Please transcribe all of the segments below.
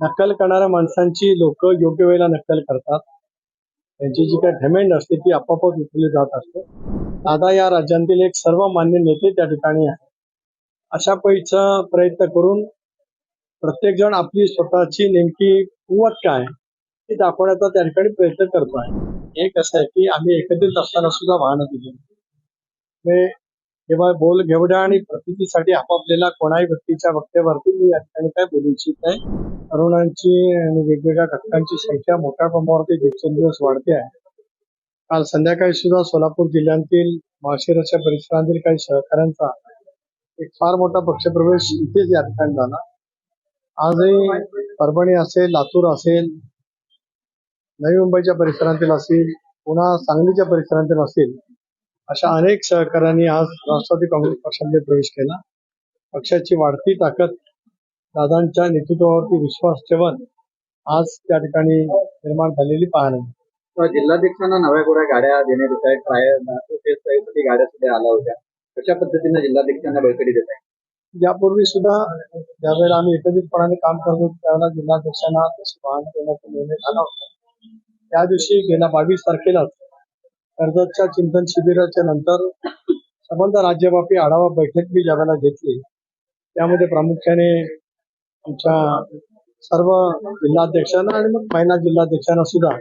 नक्कल करणाऱ्या माणसांची लोक योग्य वेळेला नक्कल करतात. त्यांची जी काही घमेंड असते ती आपोआपच उचलली जात असते. दादा या राज्यातील एक सर्वमान्य नेते त्या ठिकाणी आहे. अशा पैचा प्रयत्न करून प्रत्येक जण आपली स्वतःची नेमकी कुवत काय ती दाखवण्याचा त्या ठिकाणी प्रयत्न करतो आहे. हे कसं आहे की आम्ही एकत्रित असताना सुद्धा वाहनं दिली. तेव्हा बोल घेवड्या आणि प्रतीसाठी आपापलेल्या कोणाही व्यक्तीच्या वक्तव्यावरती मी या ठिकाणी काय बोलू इच्छित नाही. तरुणांची आणि वेगवेगळ्या घटकांची संख्या मोठ्या प्रमाणावरती दिवसेंदिवस वाढते आहे. काल संध्याकाळी सुद्धा सोलापूर जिल्ह्यातील माळशिरसच्या परिसरातील काही सहकाऱ्यांचा एक फार मोठा पक्षप्रवेश इथेच या ठिकाणी झाला. आजही परभणी असेल, लातूर असेल, नवी मुंबईच्या परिसरातील असेल, पुन्हा सांगलीच्या परिसरातील असेल, अशा अनेक सहकाऱ्यांनी आज राष्ट्रवादी काँग्रेस पक्षामध्ये प्रवेश केला. पक्षाची वाढती ताकद, दादांच्या नेतृत्वावरती विश्वास ठेवून आज त्या ठिकाणी निर्माण झालेली पाहणं. जिल्हाध्यक्षांना नव्या गोऱ्या गाड्या देण्यात येत आहेत. ट्रायसाठी गाड्या सुद्धा आल्या होत्या. कशा पद्धतीने जिल्हाध्यक्षांना बळकटी देत आहे? यापूर्वी सुद्धा ज्यावेळेला आम्ही एकत्रितपणाने काम करत होतो त्यावेळेला जिल्हाध्यक्षांना तशी वाहन देण्याचा निर्णय झाला होता. त्या दिवशी गेल्या 22 तारखेलाच कर्जतच्या चिंतन शिबिराच्या नंतर संबंध राज्यव्यापी आढावा बैठक मी ज्यावेळेला घेतली त्यामध्ये प्रामुख्याने आमच्या सर्व जिल्हाध्यक्षांना आणि मग महिला जिल्हाध्यक्षांना सुद्धा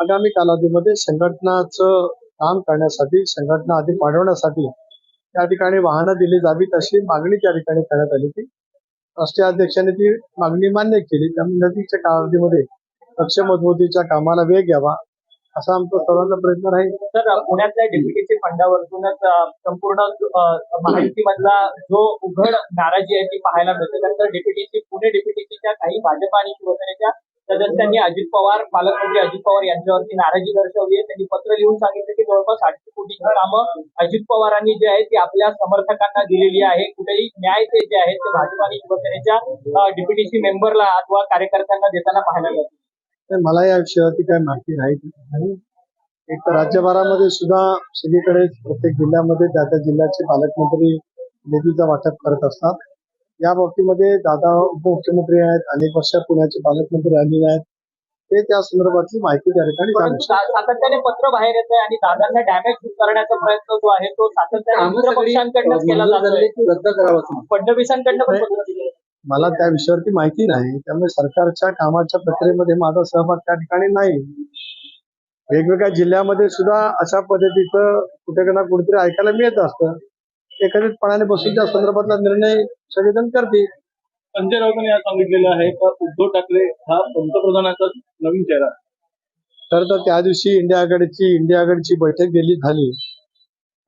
आगामी कालावधीमध्ये संघटनाचं काम करण्यासाठी, संघटना अधिक वाढवण्यासाठी त्या ठिकाणी वाहनं दिली जावीत अशी मागणी त्या ठिकाणी करण्यात आली होती. राष्ट्रीय अध्यक्षांनी ती मागणी मान्य केली. त्यामुळे नजीकच्या कालावधीमध्ये पक्ष मजबूतीच्या कामाला वेग यावा असा आमचा सर्वांचा प्रयत्न राहील. तर पुण्यातल्या डेप्युटीसी फंडावरतूनच संपूर्ण महायुतीमधला जो उघड नाराजी आहे ती पाहायला मिळते. त्यानंतर पुणे डेप्युटीसीच्या काही भाजप आणि शिवसेनेच्या सदस्यांनी अजित पवार, पालकमंत्री अजित पवार यांच्यावरती नाराजी दर्शवली आहे. त्यांनी पत्र लिहून सांगितलं की जवळपास 800 कोटीची कामं अजित पवारांनी जे आहे ती आपल्या समर्थकांना दिलेली आहे. कुठेही न्याय ते जे आहे ते भाजप आणि शिवसेनेच्या डेप्युटीसी मेंबरला अथवा कार्यकर्त्यांना देताना पाहायला मिळतं. मला या विषयावरती काही माहिती नाही. एक तर राज्यभरामध्ये सुद्धा सगळीकडे प्रत्येक जिल्ह्यामध्ये त्या त्या जिल्ह्याचे पालकमंत्री निधीचं वाटप करत असतात. या बाबतीमध्ये दादा उपमुख्यमंत्री आहेत, अनेक वर्ष पुण्याचे पालकमंत्री राहिलेले आहेत. ते त्या संदर्भातली माहिती त्या ठिकाणी सातत्याने पत्र बाहेर येत आहे आणि दादांना डॅमेज करण्याचा प्रयत्न जो आहे तो सातत्याने मित्र पक्षांकडनं केला जातोय. रद्द करावा फडणवीसांकडनं पण पत्र दिले. मला त्या विषयावरती माहिती नाही, त्यामुळे सरकारच्या कामाच्या प्रक्रियेमध्ये माझा सहभाग त्या ठिकाणी नाही. वेगवेगळ्या जिल्ह्यामध्ये सुद्धा अशा पद्धतीचं कुठे ना कुठेतरी ऐकायला मिळत असतं. एकत्रितपणाने बसून त्या संदर्भातला निर्णय सगळेजण करतील. संजय राऊतांनी आज सांगितलेलं आहे की उद्धव ठाकरे हा पंतप्रधानाचा नवीन चेहरा. तर त्या दिवशी इंडिया आघाडीची बैठक दिल्लीत झाली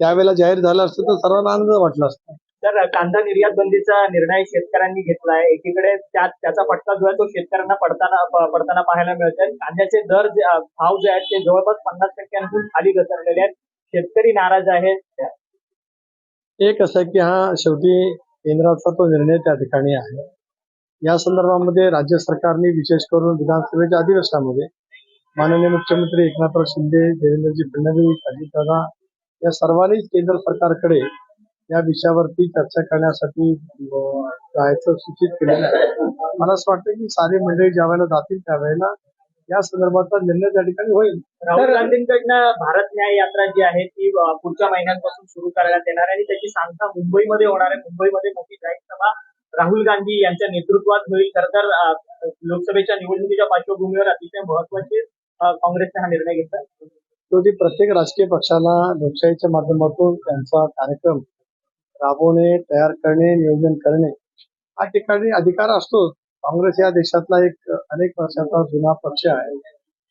त्यावेळेला जाहीर झालं असतं तर सर्वांना आनंद वाटला असता. तर कांदा निर्यात बंदीचा निर्णय शेतकऱ्यांनी घेतलाय. एकीकडे त्याचा फटका जो आहे तो शेतकऱ्यांना पडताना पाहायला मिळत आहे. कांद्याचे भाव जे आहेत ते जवळपास 50% खाली घसरलेले आहेत. शेतकरी नाराज आहेत. एक असं की हा शेवटी केंद्राचा तो निर्णय त्या ठिकाणी आहे. या संदर्भामध्ये राज्य सरकारने विशेष करून विधानसभेच्या अधिवेशनामध्ये माननीय मुख्यमंत्री एकनाथराव शिंदे, देवेंद्रजी फडणवीस, अजितदादा या सर्वांनीच केंद्र सरकारकडे या विषयावरती चर्चा करण्यासाठी जायचं सूचित केलेलं आहे. मला असं वाटतं की सारी मंडळी ज्या वेळेला जातील त्यावेळेला या संदर्भातला निर्णय त्या ठिकाणी होईल. राहुल गांधींकडनं भारत न्याय यात्रा जी आहे ती पुढच्या महिन्यांपासून सुरू करण्यात येणार आहे आणि त्याची सांगता मुंबईमध्ये होणार आहे. मुंबईमध्ये मोठी जाहीर सभा राहुल गांधी यांच्या नेतृत्वात होईल. खरं तर लोकसभेच्या निवडणुकीच्या पार्श्वभूमीवर अतिशय महत्वाचे काँग्रेसने हा निर्णय घेतला. शेवटी प्रत्येक राजकीय पक्षाला लोकशाहीच्या माध्यमातून त्यांचा कार्यक्रम राबवणे, तयार करणे, नियोजन करणे हा ठिकाणी अधिकार असतो. काँग्रेस या देशातला एक अनेक वर्षाचा जुना पक्ष आहे.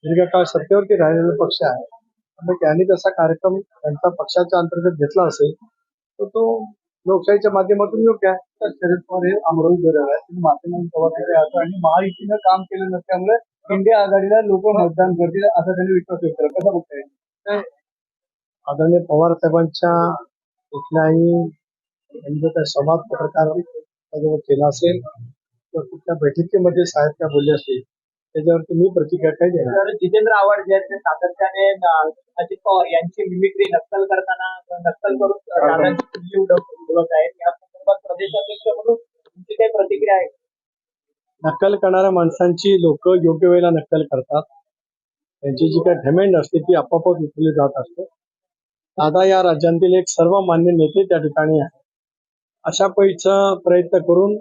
दीर्घकाळ सत्तेवरती राहिलेला पक्ष आहे. त्यामुळे त्यांनी तसा कार्यक्रम त्यांचा पक्षाच्या अंतर्गत घेतला असेल तर तो लोकशाहीच्या माध्यमातून योग्य आहे. तर शरद पवार हे अमरावती बरोबर आहे. माध्यमांनी जबाबदारी आहे आणि महायुतीनं काम केलं नसल्यामुळे इंडिया आघाडीला लोक मतदान करतील असा त्यांनी विश्वास व्यक्त केला. कसा बघताय? आदरणीय पवार साहेबांच्या कुठल्याही काही संवाद पत्रकार केला असेल किंवा कुठल्या बैठकीमध्ये साहेब काय बोलले असतील त्याच्यावरती मी प्रतिक्रिया काय देणार. जितेंद्र आव्हाड जे आहेत ते सातत्याने अजित पवार यांची मिमिक्री नक्कल करून दादांची किल्ली उडवत आहेत. या संदर्भात प्रदेशाध्यक्ष म्हणून तुमची काही प्रतिक्रिया आहे? नक्कल करणाऱ्या माणसांची लोक योग्य वेळेला नक्कल करतात. त्यांची जी काही घमेंड असते ती आपोआपच उचलली जात असते. दादा या राज्यातील एक सर्वमान्य नेते त्या ठिकाणी आहे. अशा पैचा प्रयत्न करून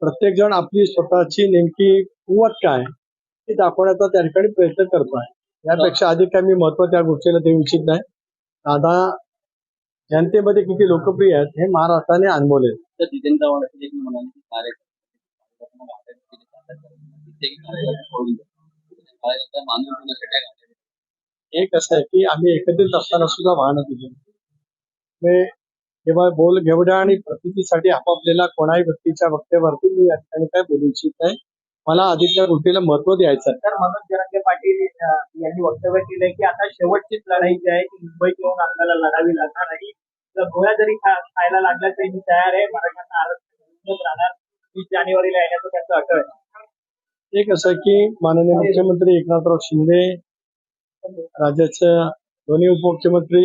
प्रत्येक जण आपली स्वतःची नेमकी कुवत काय ती दाखवण्याचा त्या ठिकाणी प्रयत्न करतो आहे. यापेक्षा अधिक काही मी महत्व त्या गोष्टीला देऊ इच्छित नाही. दादा जनतेमध्ये किती लोकप्रिय आहेत हे महाराष्ट्राने अनुभवले. तर जितेंद्र चव्हाण असे देखील म्हणाले की एक असं आहे की आम्ही एकत्रित असताना सुद्धा वाहनं दिली. तेव्हा बोल घेवड्या आणि प्रतीसाठी आपापलेला कोणाही व्यक्तीच्या वक्तव्यावरती मी या ठिकाणी काय बोलू इच्छित नाही. मला अधिक त्या गोष्टीला महत्व द्यायचं आहे. तर मनोज जरांगे पाटील यांनी वक्तव्य केलंय की आता शेवटचीच लढाई जी आहे ती मुंबईत येऊन आपल्याला लढावी लागणार नाही. जर गोळ्या जरी खायला लागल्या तरी मी तयार आहे. मराठ्यांना आरक्षण राहणार. 20 जानेवारीला येण्याचं त्यांचं अटळ आहे. एक असं की माननीय मुख्यमंत्री एकनाथराव शिंदे, राज्याच्या दोन्ही उपमुख्यमंत्री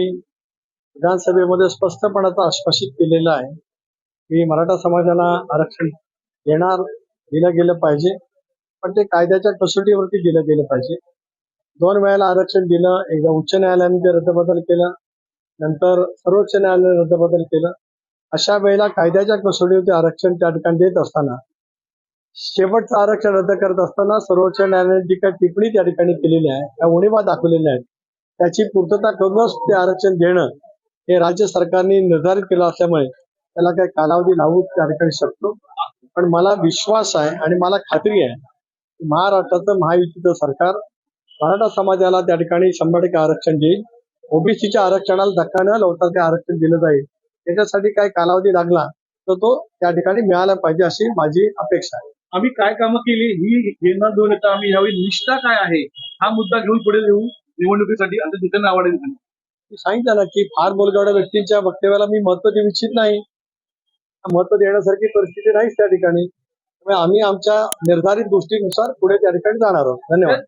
विधानसभेमध्ये स्पष्टपणाचं आश्वासित केलेलं आहे की मराठा समाजाला आरक्षण दिलं गेलं पाहिजे, पण ते कायद्याच्या कसोटीवरती दिलं गेलं पाहिजे. 2 वेळेला आरक्षण दिलं. एकदा उच्च न्यायालयाने ते रद्दबदल केलं, नंतर सर्वोच्च न्यायालयाने रद्दबदल केलं. अशा वेळेला कायद्याच्या कसोटीवरती आरक्षण त्या ठिकाणी देत असताना शेवटचं आरक्षण रद्द करत असताना सर्वोच्च न्यायालयाने जी काही टिप्पणी त्या ठिकाणी केलेली आहे त्या उणीवा दाखवलेल्या आहेत. त्याची पूर्तता करूनच ते आरक्षण देणं हे राज्य सरकारने निर्धारित केलं असल्यामुळे त्याला काही कालावधी लावू त्या ठिकाणी शकतो. पण मला विश्वास आहे आणि मला खात्री आहे की महाराष्ट्राचं महायुतीचं सरकार मराठा समाजाला त्या ठिकाणी 100% आरक्षण देईल. ओबीसीच्या आरक्षणाला धक्का न लावता ते आरक्षण दिलं जाईल. त्याच्यासाठी काही कालावधी लागला तर तो त्या ठिकाणी मिळाला पाहिजे अशी माझी अपेक्षा आहे. आम्ही काय कामं केली ही घेणं घेऊन येता आम्ही यावेळी निष्ठा काय आहे हा मुद्दा घेऊन पुढे येऊ निवडणुकीसाठी असं जितेंद्र आव्हाड यांनी सांगितलं. मी सांगितलं ना की फार बोलगावड्या व्यक्तींच्या वक्तव्याला मी महत्व देऊ इच्छित नाही. महत्व देण्यासारखी परिस्थिती नाहीच त्या ठिकाणी. त्यामुळे आम्ही आमच्या निर्धारित गोष्टीनुसार पुढे त्या ठिकाणी जाणार आहोत. धन्यवाद.